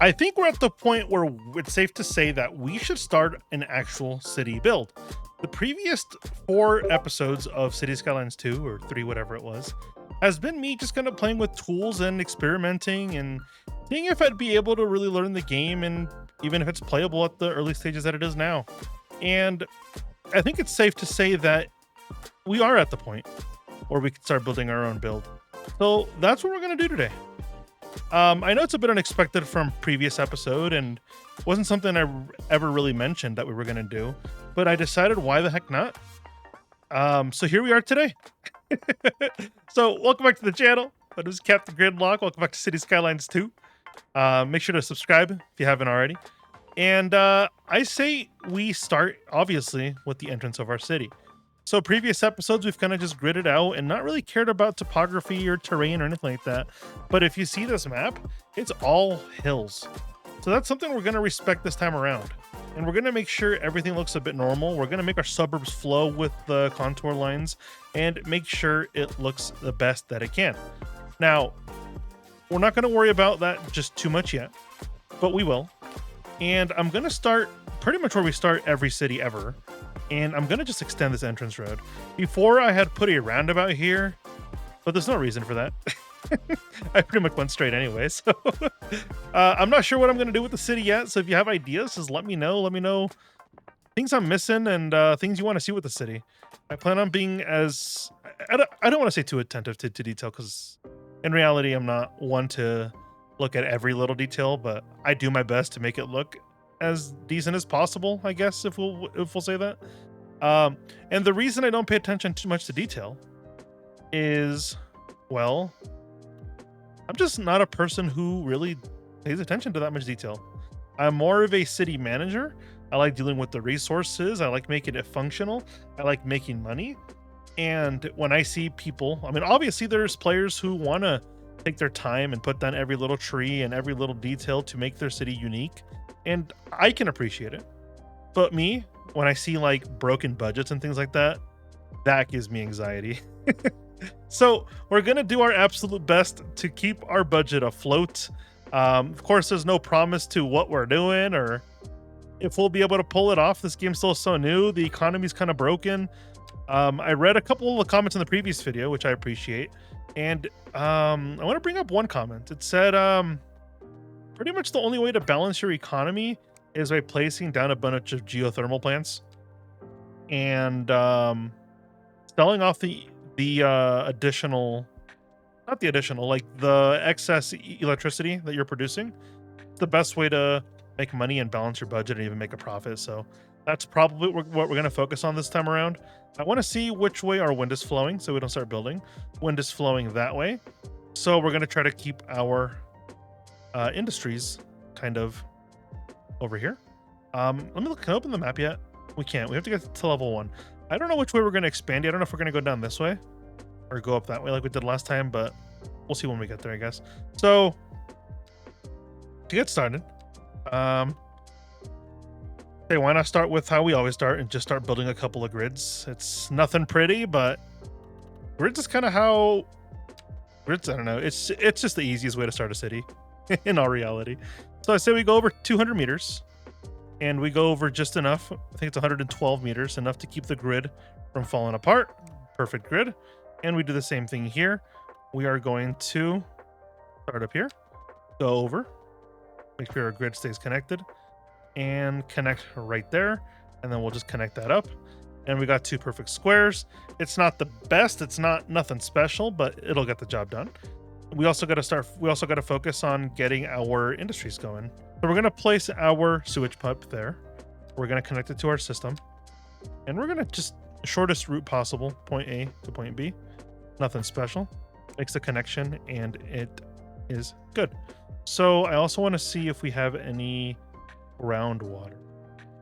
I think we're at the point where it's safe to say that we should start an actual city build. The previous 4 episodes of City Skylines 2 or 3, whatever it was, has been me just kind of playing with tools and experimenting and seeing if I'd be able to really learn the game and even if it's playable at the early stages that it is now. And I think it's safe to say that we are at the point where we can start building our own build. So that's what we're going to do today. I know it's a bit unexpected from previous episode and wasn't something I ever really mentioned that we were going to do, but I decided why the heck not? So here we are today. So welcome back to the channel. My name is Captain Gridlock. Welcome back to City Skylines 2. Make sure to subscribe if you haven't already. And I say we start, obviously, with the entrance of our city. So previous episodes, we've kind of just gridded out and not really cared about topography or terrain or anything like that. But if you see this map, it's all hills. So that's something we're going to respect this time around. And we're going to make sure everything looks a bit normal. We're going to make our suburbs flow with the contour lines and make sure it looks the best that it can. Now, we're not going to worry about that just too much yet, but we will. And I'm going to start pretty much where we start every city ever. And I'm going to just extend this entrance road. Before I had put a roundabout here, but there's no reason for that. I pretty much went straight anyway. So I'm not sure what I'm going to do with the city yet. So if you have ideas, just let me know. Let me know things I'm missing and things you want to see with the city. I plan on being as... I don't want to say too attentive to detail because in reality, I'm not one to look at every little detail, but I do my best to make it look as decent as possible, I guess, if we'll say that. And the reason I don't pay attention too much to detail is, well, I'm just not a person who really pays attention to that much detail. I'm more of a city manager. I like dealing with the resources. I like making it functional. I like making money. And when I see people, I mean, obviously there's players who want to take their time and put down every little tree and every little detail to make their city unique. And I can appreciate it. But me, when I see like broken budgets and things like that, that gives me anxiety. So we're going to do our absolute best to keep our budget afloat. Of course, there's no promise to what we're doing or if we'll be able to pull it off. This game's still so new. The economy's kind of broken. I read a couple of the comments in the previous video, which I appreciate. And I want to bring up one comment. It said, pretty much the only way to balance your economy is by placing down a bunch of geothermal plants and selling off the additional, not the additional, like the excess electricity that you're producing. It's the best way to make money and balance your budget and even make a profit. So that's probably what we're going to focus on this time around. I want to see which way our wind is flowing so we don't start building. Wind is flowing that way. So we're going to try to keep our industries kind of over here. Let me look. Can I open the map yet? We can't. We have to get to level 1. I don't know which way we're going to expand. I don't know if we're going to go down this way or go up that way like we did last time, but we'll see when we get there, I guess. So to get started, hey, why not start with how we always start and just start building a couple of grids? It's nothing pretty, but grids is kind of how grids. I don't know. It's just the easiest way to start a city. In all reality. So I say we go over 200 meters and we go over just enough. I think it's 112 meters, enough to keep the grid from falling apart. Perfect grid. And we do the same thing here. We are going to start up here, go over, make sure our grid stays connected and connect right there. And then we'll just connect that up. And we got 2 perfect squares. It's not the best. It's not nothing special, but it'll get the job done. We also got to focus on getting our industries going. So we're going to place our sewage pipe there. We're going to connect it to our system. And we're going to just shortest route possible, point A to point B. Nothing special. Makes the connection and it is good. So I also want to see if we have any groundwater.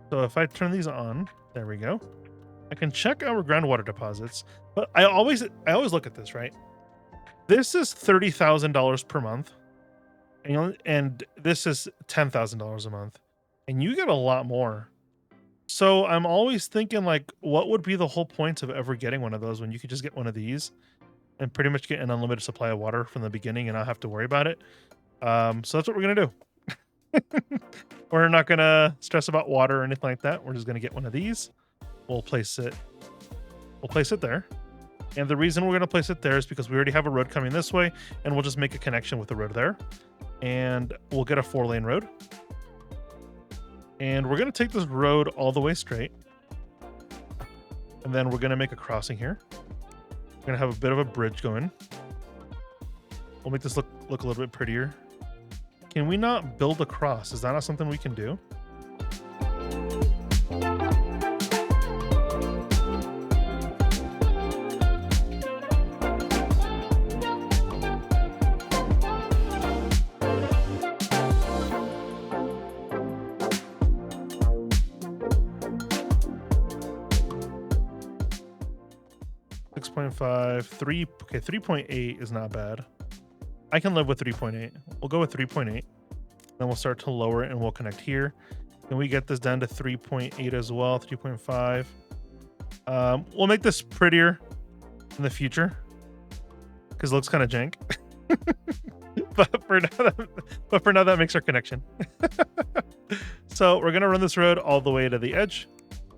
So if I turn these on, there we go. I can check our groundwater deposits, but I always look at this, right? This is $30,000 per month, and this is $10,000 a month, and you get a lot more. So I'm always thinking, like, what would be the whole point of ever getting one of those when you could just get one of these and pretty much get an unlimited supply of water from the beginning and not have to worry about it? So that's what we're gonna do. We're not gonna stress about water or anything like that. We're just gonna get one of these. We'll place it there. And the reason we're gonna place it there is because we already have a road coming this way, and we'll just make a connection with the road there. And we'll get a 4-lane road. And we're gonna take this road all the way straight. And then we're gonna make a crossing here. We're gonna have a bit of a bridge going. We'll make this look a little bit prettier. Can we not build across? Is that not something we can do? 6.5, 3. Okay, 3.8 is not bad. I can live with 3.8. We'll go with 3.8. Then we'll start to lower it and we'll connect here. Can we get this down to 3.8 as well? 3.5. We'll make this prettier in the future because it looks kind of jank. but for now, that makes our connection. So we're gonna run this road all the way to the edge,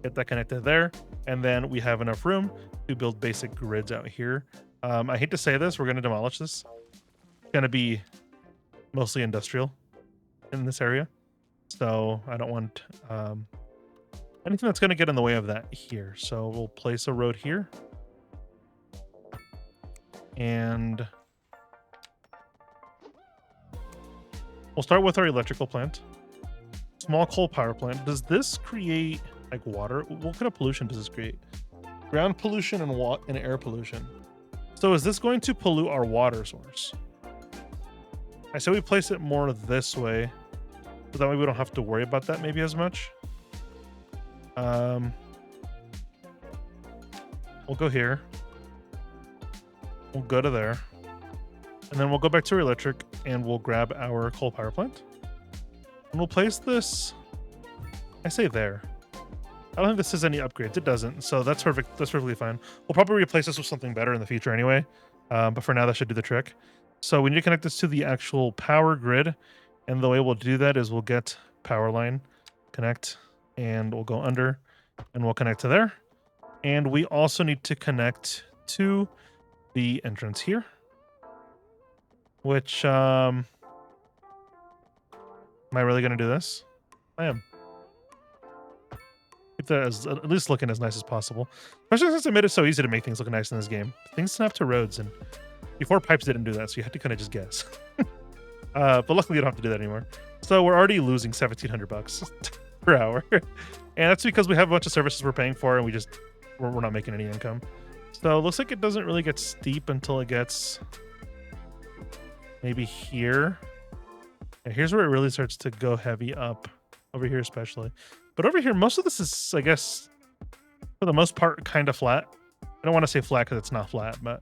get that connected there, and then we have enough room to build basic grids out here. I hate to say this, we're gonna demolish this. It's gonna be mostly industrial in this area, so I don't want anything that's gonna get in the way of that here. So we'll place a road here, and we'll start with our electrical plant. Small coal power plant. Does this create like water? What kind of pollution does this create? Ground pollution and air pollution. So is this going to pollute our water source? I say we place it more this way, so that way we don't have to worry about that maybe as much. We'll go here. We'll go to there. And then we'll go back to our electric and we'll grab our coal power plant. And we'll place this, I say there. I don't think this has any upgrades. It doesn't, so that's perfect. That's perfectly fine. We'll probably replace this with something better in the future anyway. But for now, that should do the trick. So we need to connect this to the actual power grid. And the way we'll do that is we'll get power line, connect, and we'll go under, and we'll connect to there. And we also need to connect to the entrance here, which, am I really going to do this? I am. Keep that as, at least looking as nice as possible. Especially since I made it so easy to make things look nice in this game. Things snap to roads, and before Pipes didn't do that, so you had to kind of just guess. But luckily you don't have to do that anymore. So we're already losing $1,700 per hour. And that's because we have a bunch of services we're paying for, and we're not making any income. So it looks like it doesn't really get steep until it gets maybe here. And here's where it really starts to go heavy up, over here especially. But over here, most of this is, I guess, for the most part, kind of flat. I don't want to say flat because it's not flat, but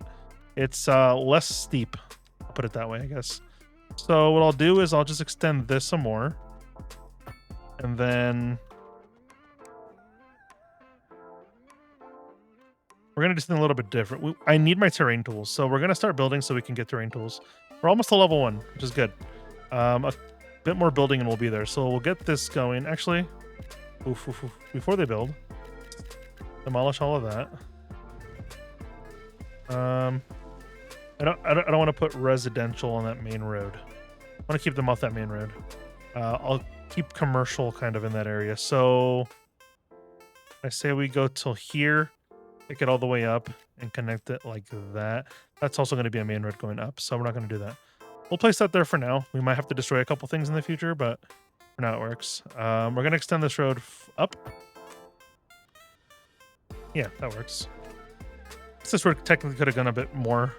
it's less steep. I'll put it that way, I guess. So what I'll do is I'll just extend this some more. And then we're going to do something a little bit different. I need my terrain tools. So we're going to start building so we can get terrain tools. We're almost to level 1, which is good. A bit more building and we'll be there. So we'll get this going. Actually, before they build, demolish all of that. I don't want to put residential on that main road. I want to keep them off that main road. I'll keep commercial kind of in that area. So I say we go till here, take it all the way up and connect it like that. That's also going to be a main road going up, so we're not going to do that. We'll place that there for now. We might have to destroy a couple things in the future, but for now it works. We're going to extend this road up. Yeah, that works. This road technically could have gone a bit more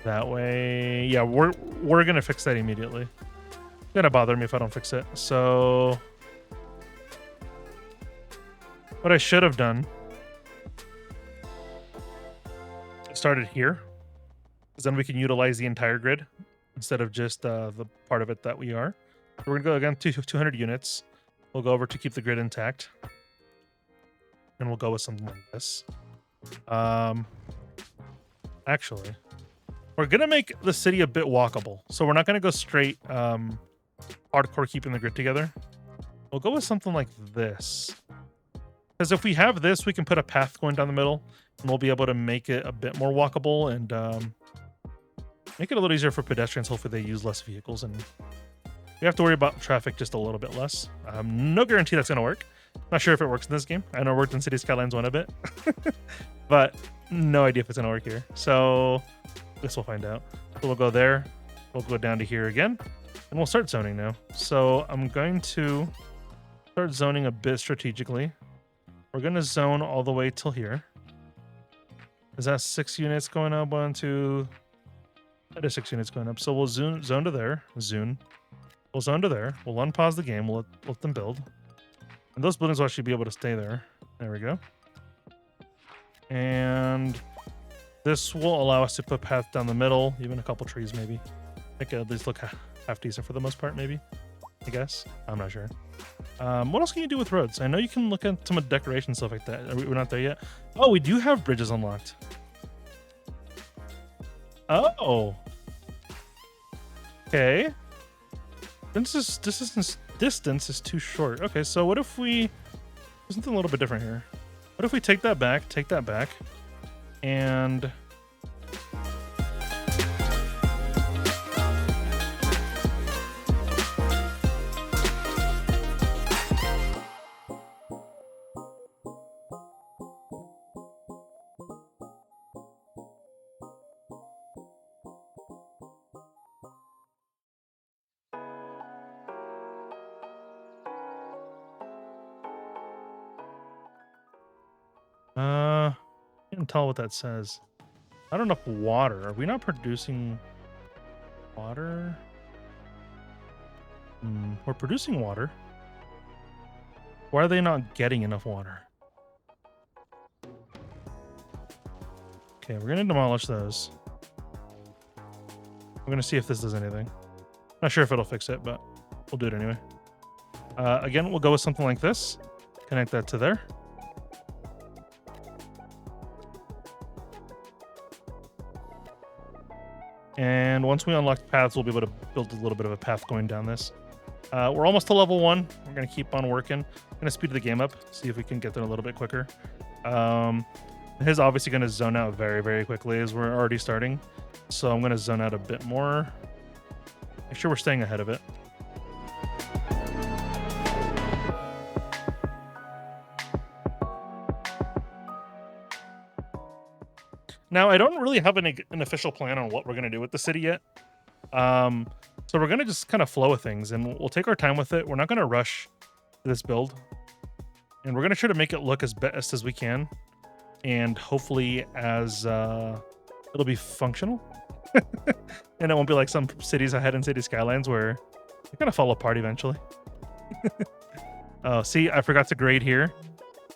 that way. Yeah, we're going to fix that immediately. It's going to bother me if I don't fix it. So what I should have done, started here, because then we can utilize the entire grid instead of just the part of it that we are. So we're gonna go again to 200 units. We'll go over to keep the grid intact, and we'll go with something like this. Actually, we're gonna make the city a bit walkable, so we're not gonna go straight hardcore keeping the grid together. We'll go with something like this. Because if we have this, we can put a path going down the middle, and we'll be able to make it a bit more walkable and make it a little easier for pedestrians. Hopefully they use less vehicles, and we have to worry about traffic just a little bit less. No guarantee that's going to work. Not sure if it works in this game. I know it worked in Cities Skylines 1 a bit, but no idea if it's going to work here. So I guess we'll find out. So we'll go there. We'll go down to here again, and we'll start zoning now. So I'm going to start zoning a bit strategically. We're going to zone all the way till here. Is that 6 units going up? 1, 2. That is 6 units going up. So we'll zone to there. We'll zone to there. We'll unpause the game. We'll let them build. And those buildings will actually be able to stay there. There we go. And this will allow us to put paths down the middle, even a couple trees maybe. Make it at least look half decent for the most part, maybe. I guess. I'm not sure. What else can you do with roads? I know you can look at some decoration stuff like that. We're not there yet. Oh, we do have bridges unlocked. Oh. Okay. Distance is too short. Okay, so what if we do something a little bit different here? What if we take that back, and can't tell what that says. Not enough water. Are we not producing water? We're producing water. Why are they not getting enough water? Okay, we're gonna demolish those. We're gonna see if this does anything. Not sure if it'll fix it, but we'll do it anyway. Again, we'll go with something like this. Connect that to there. And once we unlock paths, we'll be able to build a little bit of a path going down this. We're almost to level 1. We're going to keep on working. I'm going to speed the game up, see if we can get there a little bit quicker. His obviously going to zone out very, very quickly as we're already starting. So I'm going to zone out a bit more. Make sure we're staying ahead of it. Now, I don't really have an official plan on what we're going to do with the city yet. So we're going to just kind of flow with things, and we'll take our time with it. We're not going to rush this build. And we're going to try to make it look as best as we can. And hopefully as it'll be functional. And it won't be like some cities ahead in City Skylines where they're going to fall apart eventually. Oh, see, I forgot to grade here.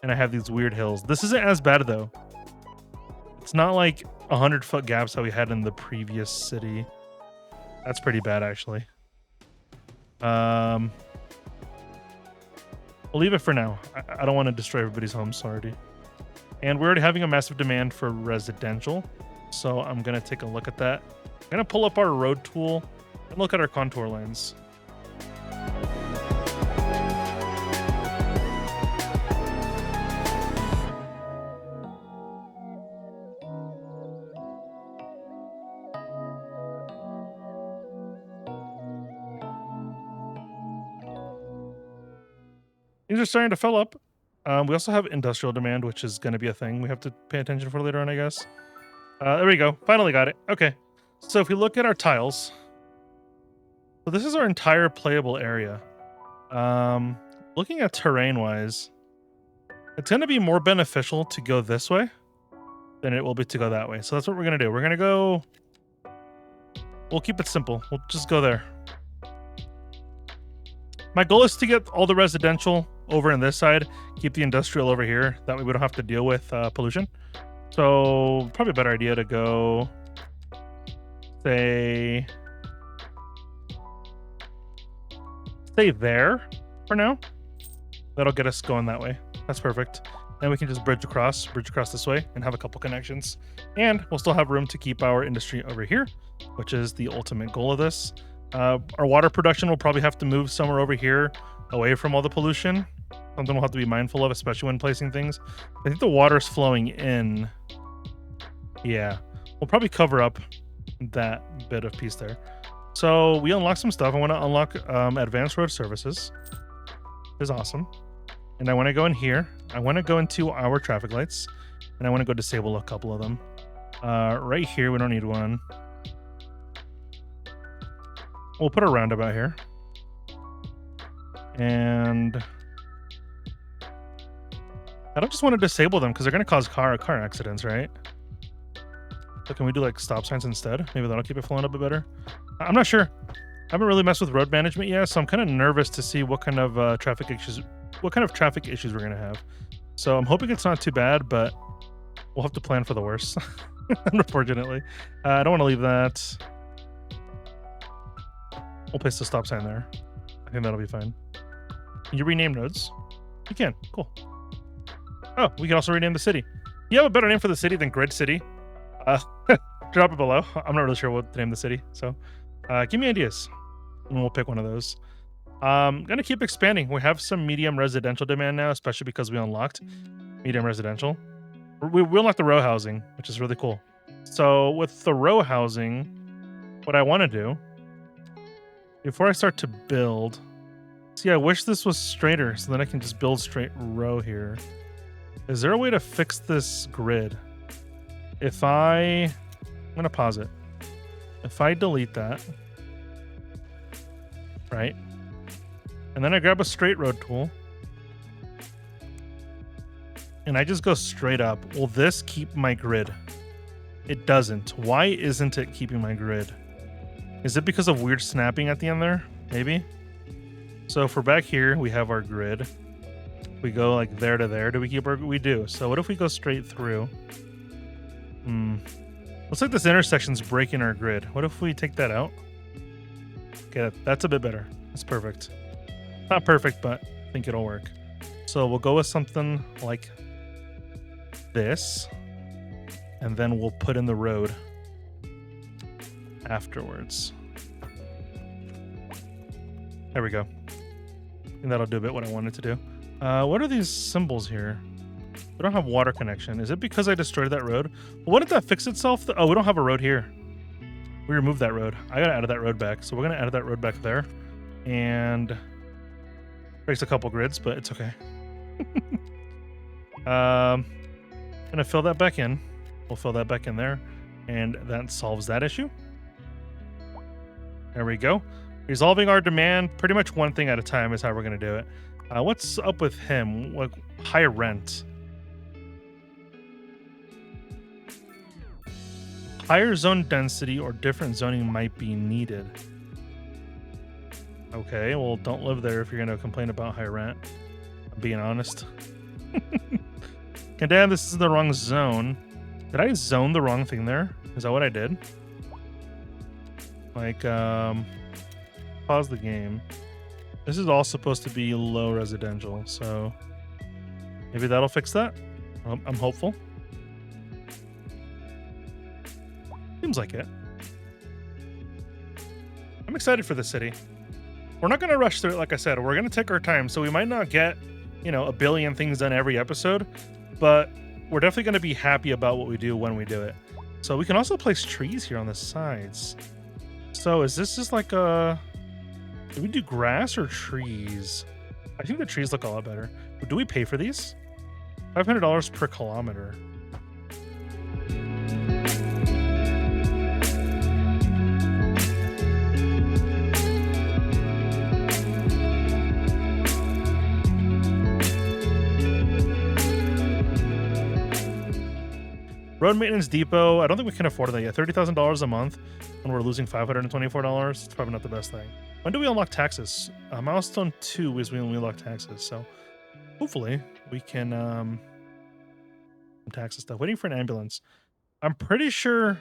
And I have these weird hills. This isn't as bad, though. It's not like 100-foot gaps that we had in the previous city. That's pretty bad, actually. We'll leave it for now. I don't want to destroy everybody's homes already. And we're already having a massive demand for residential. So I'm going to take a look at that. I'm going to pull up our road tool and look at our contour lines. These are starting to fill up. We also have industrial demand, which is going to be a thing we have to pay attention for later on, I guess. There we go. Finally got it. Okay. So if we look at our tiles, so this is our entire playable area. Looking at terrain-wise, it's going to be more beneficial to go this way than it will be to go that way. So that's what we're going to do. We're going to go... We'll keep it simple. We'll just go there. My goal is to get all the residential over on this side, keep the industrial over here. That way we don't have to deal with pollution. So probably a better idea to go, say there for now. That'll get us going that way. That's perfect. Then we can just bridge across this way and have a couple connections. And we'll still have room to keep our industry over here, which is the ultimate goal of this. Our water production will probably have to move somewhere over here away from all the pollution. Something we'll have to be mindful of, especially when placing things. I think the water's flowing in. Yeah, we'll probably cover up that bit of piece there. So we unlock some stuff. I want to unlock advanced road services. Which is awesome. And I want to go in here. I want to go into our traffic lights. And I want to go disable a couple of them. Right here, we don't need one. We'll put a roundabout here. And I don't just want to disable them because they're going to cause car accidents, right? So can we do like stop signs instead? Maybe that'll keep it flowing a bit better. I'm not sure. I haven't really messed with road management yet, so I'm kind of nervous to see what kind of traffic issues we're going to have. So I'm hoping it's not too bad, but we'll have to plan for the worst. Unfortunately, I don't want to leave that. We'll place the stop sign there. I think that'll be fine. Can you rename roads? You can. Cool. Oh, we can also rename the city. You have a better name for the city than Grid City. Drop it below. I'm not really sure what to name the city, so give me ideas, and we'll pick one of those. Gonna keep expanding. We have some medium residential demand now, especially because we unlocked medium residential. We unlocked the row housing, which is really cool. So with the row housing, what I want to do before I start to build, see, I wish this was straighter so then I can just build straight row here. Is there a way to fix this grid? If I'm gonna pause it. If I delete that, right? And then I grab a straight road tool and I just go straight up. Will this keep my grid? It doesn't. Why isn't it keeping my grid? Is it because of weird snapping at the end there? Maybe. So if we're back here, we have our grid. We go like there to there. Do we keep our? We do. So what if we go straight through? Looks like this intersection's breaking our grid. What if we take that out? Okay, that's a bit better. That's perfect. Not perfect, but I think it'll work. So we'll go with something like this, and then we'll put in the road afterwards. There we go. I think that'll do a bit what I wanted to do. What are these symbols here? We don't have water connection. Is it because I destroyed that road? Well, wouldn't that fix itself? Oh, we don't have a road here. We removed that road. I gotta add that road back. So we're gonna add that road back there. And breaks a couple grids, but it's okay. Gonna fill that back in. We'll fill that back in there. And that solves that issue. There we go. Resolving our demand pretty much one thing at a time is how we're gonna do it. What's up with him? Like high rent. Higher zone density or different zoning might be needed. Okay, well, don't live there if you're going to complain about high rent. I'm being honest. Damn, this is the wrong zone. Did I zone the wrong thing there? Is that what I did? Like, pause the game. This is all supposed to be low residential, so maybe that'll fix that. I'm hopeful. Seems like it. I'm excited for the city. We're not going to rush through it, like I said. We're going to take our time, so we might not get, a billion things done every episode, but we're definitely going to be happy about what we do when we do it. So we can also place trees here on the sides. So is this just like a... Do we do grass or trees? I think the trees look a lot better. Do we pay for these? $500 per kilometer. Road maintenance depot. I don't think we can afford that yet. $30,000 a month when we're losing $524. It's probably not the best thing. When do we unlock taxes? Milestone 2 is when we unlock taxes. So hopefully we can tax stuff. Waiting for an ambulance. I'm pretty sure.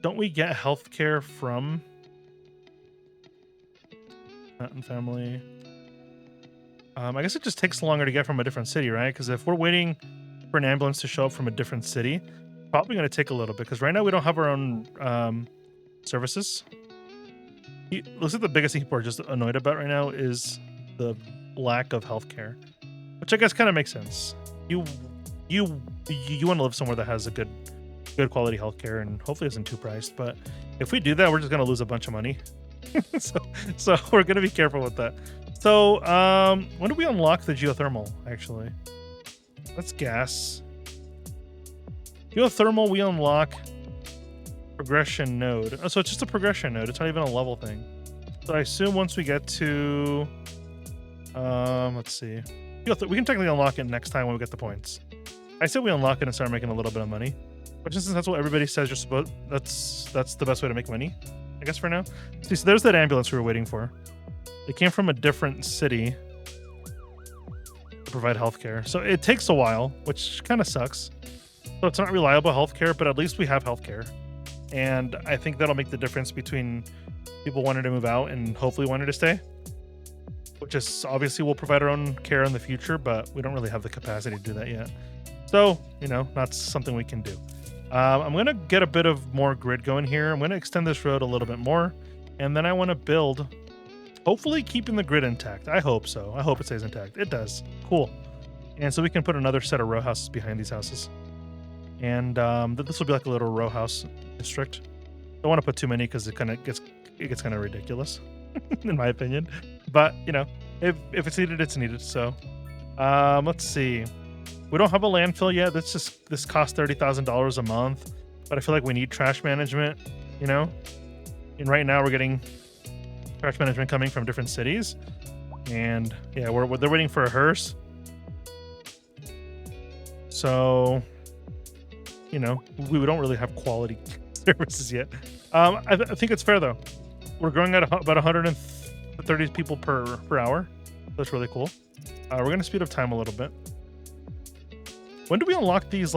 Don't we get healthcare from Mountain Family? I guess it just takes longer to get from a different city, right? Because if we're waiting for an ambulance to show up from a different city, probably going to take a little bit because right now we don't have our own services. Looks like the biggest thing people are just annoyed about right now is the lack of healthcare, which I guess kind of makes sense. You you you want to live somewhere that has a good quality healthcare and hopefully isn't too priced. But if we do that, we're just gonna lose a bunch of money. so we're gonna be careful with that. So when do we unlock the geothermal? Actually, that's gas. Geothermal we unlock progression node. Oh, so it's just a progression node. It's not even a level thing. So I assume once we get to let's see. We can technically unlock it next time when we get the points. I said we unlock it and start making a little bit of money. But since that's what everybody says you're supposed, that's the best way to make money, I guess, for now. See, so there's that ambulance we were waiting for. It came from a different city to provide healthcare. So it takes a while, which kind of sucks. So it's not reliable healthcare, but at least we have healthcare. And I think that'll make the difference between people wanting to move out and hopefully wanting to stay. Which is obviously we'll provide our own care in the future, but we don't really have the capacity to do that yet. So, not something we can do. I'm going to get a bit of more grid going here. I'm going to extend this road a little bit more. And then I want to build, hopefully keeping the grid intact. I hope so. I hope it stays intact. It does. Cool. And so we can put another set of row houses behind these houses. And this will be like a little row house district. Don't want to put too many because it gets kind of ridiculous, in my opinion. But, if it's needed, it's needed. So let's see. We don't have a landfill yet. This costs $30,000 a month, but I feel like we need trash management, And right now we're getting trash management coming from different cities, and yeah, they're waiting for a hearse. So, we don't really have quality services yet. I think it's fair though. We're growing at about 130 people per hour. That's really cool. We're gonna speed up time a little bit. When do we unlock these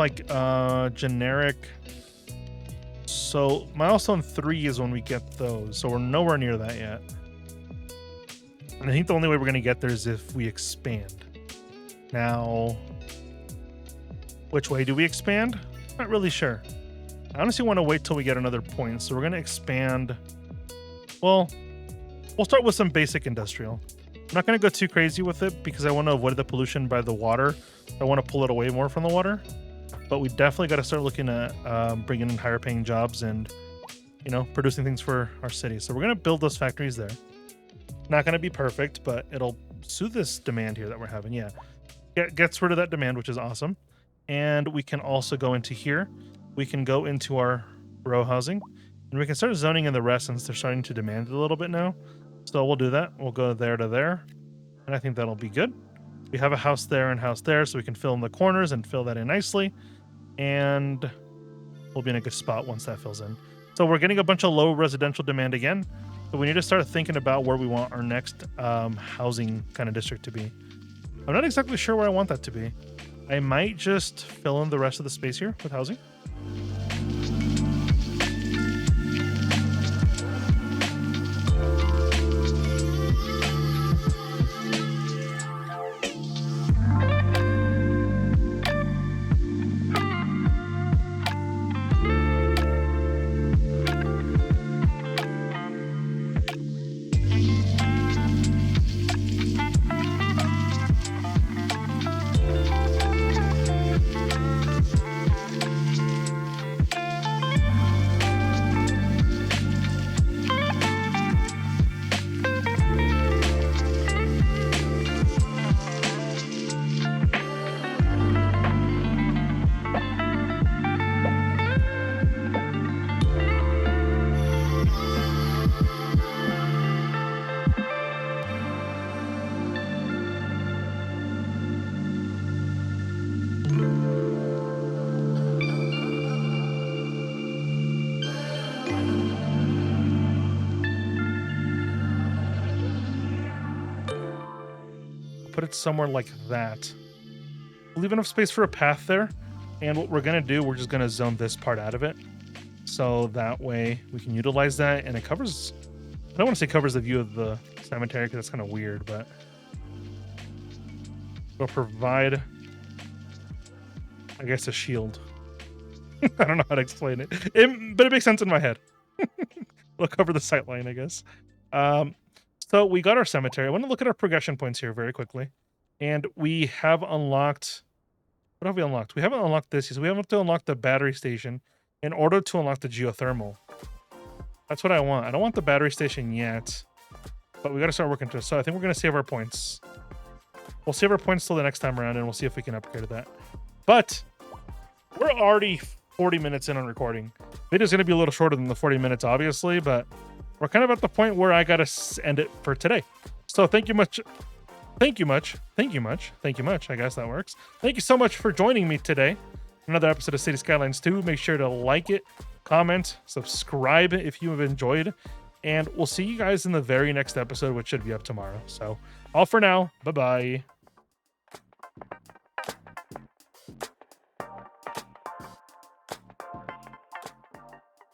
generic? So milestone 3 is when we get those. So we're nowhere near that yet. And I think the only way we're gonna get there is if we expand. Now, which way do we expand? Not really sure. I honestly want to wait till we get another point. So we're gonna expand. Well, we'll start with some basic industrial. I'm not going to go too crazy with it because I want to avoid the pollution by the water. I want to pull it away more from the water. But we definitely got to start looking at bringing in higher paying jobs and, producing things for our city. So we're going to build those factories there. Not going to be perfect, but it'll soothe this demand here that we're having. Yeah. Gets rid of that demand, which is awesome. And we can also go into here. We can go into our row housing. And we can start zoning in the rest since they're starting to demand it a little bit now. So we'll do that. We'll go there to there. And I think that'll be good. We have a house there and house there, so we can fill in the corners and fill that in nicely. And we'll be in a good spot once that fills in. So we're getting a bunch of low residential demand again. So we need to start thinking about where we want our next housing kind of district to be. I'm not exactly sure where I want that to be. I might just fill in the rest of the space here with housing. Put it somewhere like that. Leave enough space for a path there. And what we're going to do, we're just going to zone this part out of it. So that way we can utilize that. And it covers, I don't want to say covers the view of the cemetery because that's kind of weird, but it'll provide, I guess, a shield. I don't know how to explain it, but it makes sense in my head. It'll cover the sight line, I guess. Um, so we got our cemetery. I want to look at our progression points here very quickly. And we have unlocked. What have we unlocked? We haven't unlocked this yet. So we have to unlock the battery station in order to unlock the geothermal. That's what I want. I don't want the battery station yet, but we got to start working to it. So I think we're going to save our points. We'll save our points till the next time around, and we'll see if we can upgrade that. But we're already 40 minutes in on recording. Video's going to be a little shorter than the 40 minutes, obviously, but we're kind of at the point where I got to end it for today. So thank you much. Thank you much. Thank you much. Thank you much. I guess that works. Thank you so much for joining me today. Another episode of Cities Skylines 2. Make sure to like it, comment, subscribe if you have enjoyed, and we'll see you guys in the very next episode, which should be up tomorrow. So all for now. Bye-bye.